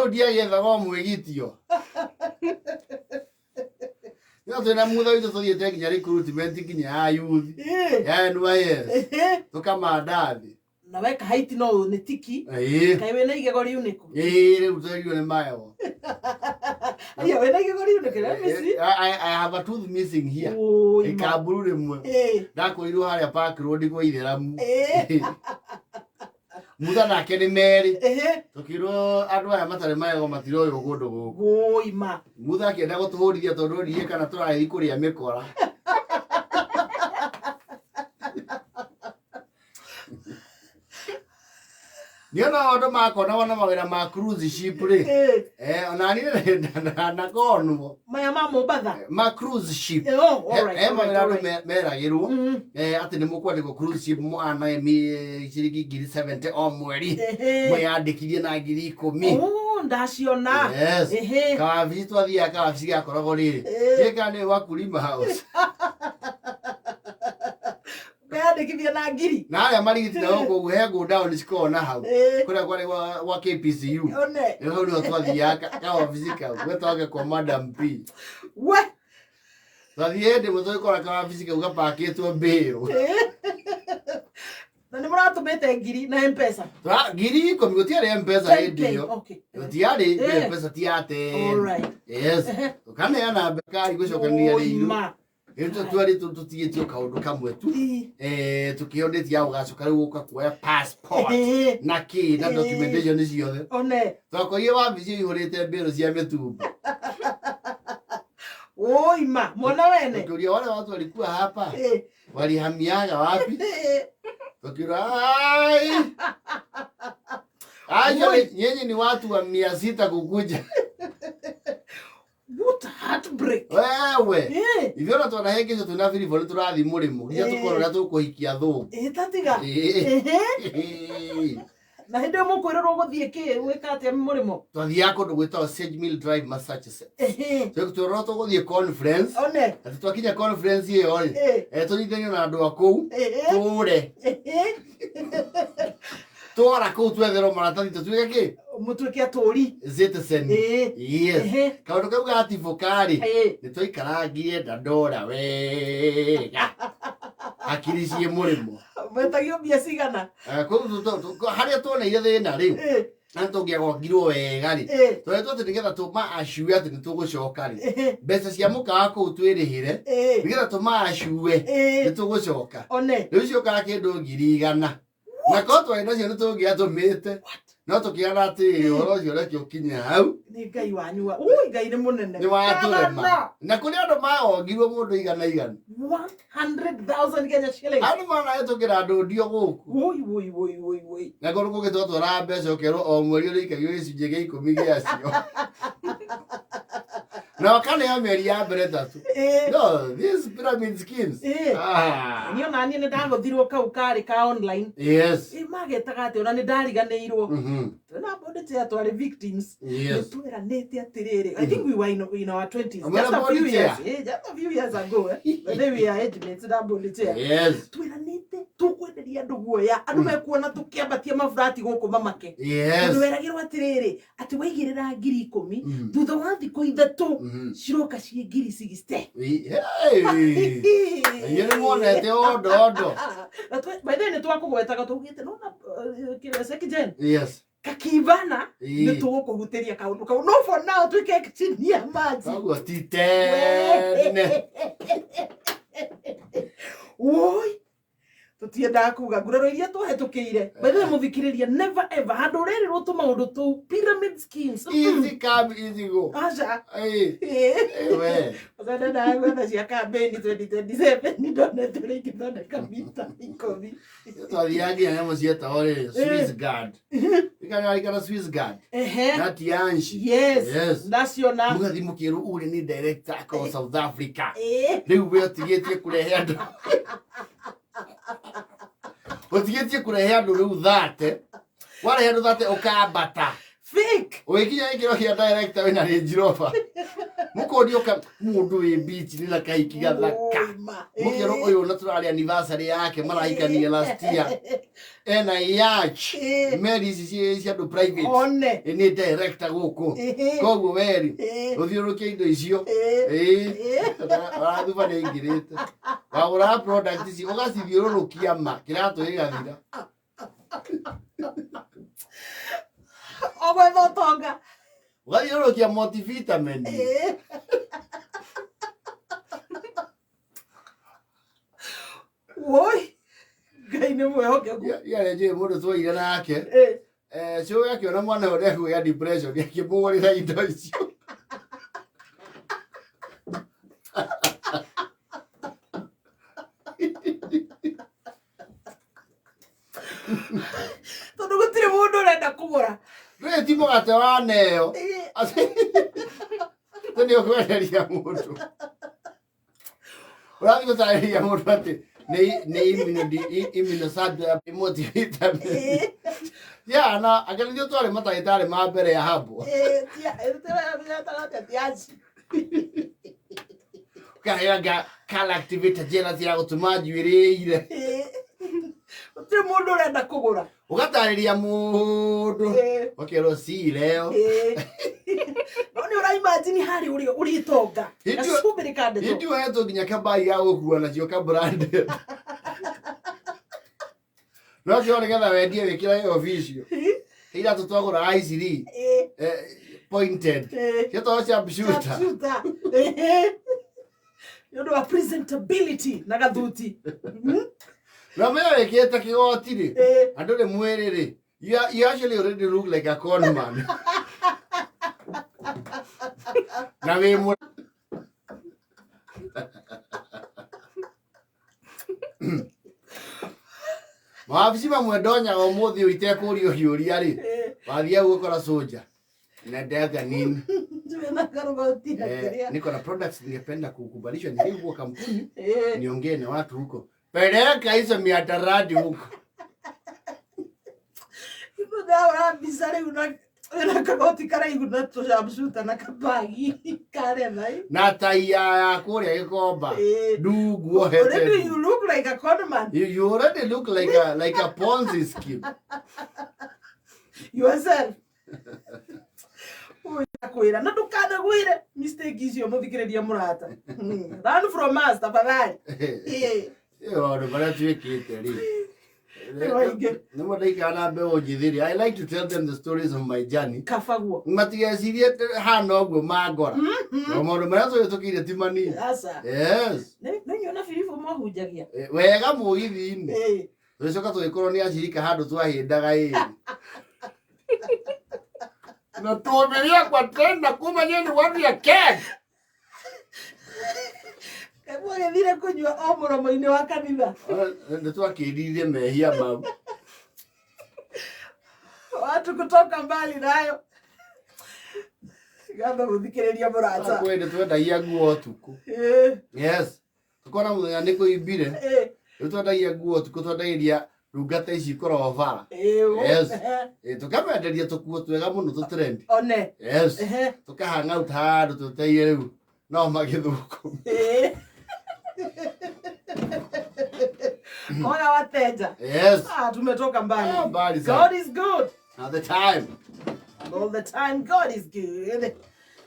no dia gethago mwigitio yo tena mutha witu tuthiete nginya recruitment nginya youth NYS tukamandathi na weka haiti no ni tiki kai wena igego riu niku riu tariu ni mayo aya wena igego riu niku misi I have a tooth missing here ikaburu rimwe ndakorirwo haria park road kwa itheramu mutha nake ni meri tukirwo andu aya matare mayo matiroyo gundu guku ima mutha akienda gutuhurithia tondu rie kana turathi kuria mikora niona ondo makona wana mawira ma cruise ship ri ona ni na konwo maya ma Mombasa ma cruise ship alright meragirwo ati ni mukwandiko cruise ship mu ana ciringi 70 o mweri mwiyandikithie na 10,000 ndaciona kawabici twathia kawabici gakoragwo riri ika ni wakulima house ndikithia na ngiri na aria marigitira huko guhengu down cikona hau kuria kwari wa KPCU hau ndio twathia kawabici kau gwetwage kwa Madam P we twathie ndi mutoi kora kawabici kau gapakitwo mbiu na ni muratumite ngiri na M-Pesa ngiri ko migutiari M-Pesa ndio tiari M-Pesa tiate alright yes kana na bekari gucokania riru Ento twari tutigitio kaundu kamwe tu tukiondetia ugacoka riu guka kuoya passport na ki na documentation ciothe twakorie wabici ihurite mbiro cia mitumba ima mwana wene tukiuria wale watu walikuwa hapa walihamiaga wapi tukira ai nyenye ni watu wa 600 kukuja what heartbreak wewe ivyo na twana heke zo tunafiri vole turathi murimo ya tukorora tukuhikia thu tatiga na hinde mo kwirero guthie ki wika atia murimo twathia ko ndugwita Sage Mill Drive Massachusetts so tutoro to guthie conference ati twakinya conference iyo tunyithanio na andu akou ture tora ko twethero maratathi tutwika ki mutuke aturi citizen yes kaundu kau gati vokari ni twaikarangie ndandora wega akiri cie murimo metagio bia cigana ko haria tuoneire thina riu antungiagongirwo wega ri twaretwo ati nigetha tuma acue ati nitugucoka ri mbeca cia mukawa kuu twirihire nigetha tuma acue nitugucoka riu ciokaga kindu 100,000 na ko twaina cio nitungiatumite no tukiana ati horo cio reke ukinye hau ni ngai wanyua ngai ni munene ni waturema na kuri andu maongirwo mundu 100,000 Kenya shillings andu mana etukira andu ndio guku woi na koruko gitwatwara mbeca ukero o mweri urikagio gicunje gia 10 giacio na wakane ya meri ya mbere tatu no these pyramid schemes niyo nani ni ndagothirwo kau kari ka online yes magetaga ati ona ni ndariganirwo na bonde tia twari victims twera nete atiriri I think we were in our 20s just a few years ago when we are age mates na bonde tia yes twera nete tukwenderia andu guoya andu mekuona tukiambatia mafrati guku mamake yes weragirwo atiriri ati waigirira 10,000 thutha wa thiko ithatu ciroka cie 60 yene monete ondo by then twakugwetaga tugite no na second yes kakivana ni tugukuhuteria kaundu kau no for now twike chini ya maji agwo titene oi tutienda kuga nguraro iria tuhetukire bende muthikiriria never ever handu riri rutu maundu tu pyramid schemes easy come easy go aja we azana na ngwana cia campaign 2027 ni ndone turi kithone kamita ikobi twathiagia nyamå cietagwo rä Swiss Guard ikana Swiss Guard na tianci yes naciona mugathi mukiru uri ni director ko South Africa riu we tigetie kurehe andu utigetie kurehe andu riu thate wale andu thate ukambata fake ukinya ikiro kia director wina Range Rover muko ndioka mundu wi beach ni la kaiki gathaka mukero uyu na turari anniversary yake marahikania last year ena yacht meri cia andu private ni director guku koguo weri uthiurukia indo icio arathuba ni ingirite wagura product ici ugacithiurukia ma kiratu igathira Ogwe thotonga ugathiurukia multivitamin woi gaine mwehokeku ya je mundu twoire nake cio yakiona mwana uria kuya depression yakimugurira indo icio tondu gutire mundu urenda kugura we ti mugate wa neo tani okwenderia mundu urathi gutariria mundu ati ni immunosad multivitamin ya na akalithio twari matagitari ma mbere ya habo kaya kala activate jena cia gutuma njuiriire utire mundu urenda kugura ugatariria mundu okero si leo noni ura imagine hari uri itonga asubiri kande to ndio heto nginya kabai ya gukua na cio ka branded no cio nigetha wendie wikira yo official ira tutwagura ICD pointed cio cia bshuta yodo wa presentability na gathuti na me wekete kigoti ri andu ni mwiri ri you actually already look like a con man na we mu maafisi mamwendonya umuthi uite kurio hiuria ri wathia gukora soja na ndega nini niko na products ningependa kukubalishwa nilikuwa kampuni niongee na watu huko peleka hizo miadarati huko ipo dawa bizare una kagoti karaigu na toshabshuta na kabagi kare mai na taia ya kuria gikomba ndugu already you look like a con man you already look like a Ponzi scheme yourself kwira na tukana gwire mistake icio muthikiriria murata run from us tafadhali ndo bara twikite ri nimo ndaikana mbeo njithiri. I like to tell them the stories of my journey kafaguo matigecirie hana oguo mangora no maundu maria twikire ti manini yes no nyona filifu mahunjagia wega mugithi-ini tucoka tugikorwo ni acirika handu twahindaga na tuomeria kwa tenda kuma nyeni watu ya keg kagua githire kunyua o muromo-ini wa kanitha nitwakirire mehia mau watu kutoka mbali nayo gamba guthikiriria murata kwende twendagia nguo tuku yes tukona muthenya ni kuimbire twendagia nguo tuku twendagiria rungata ici korobara yes tukamenderia tukuo twega muno tutrend one yes tukahanga out handu tuteire riu no magithuku Ona wateja yes tumetoka mbali mbali God is good all the time God is good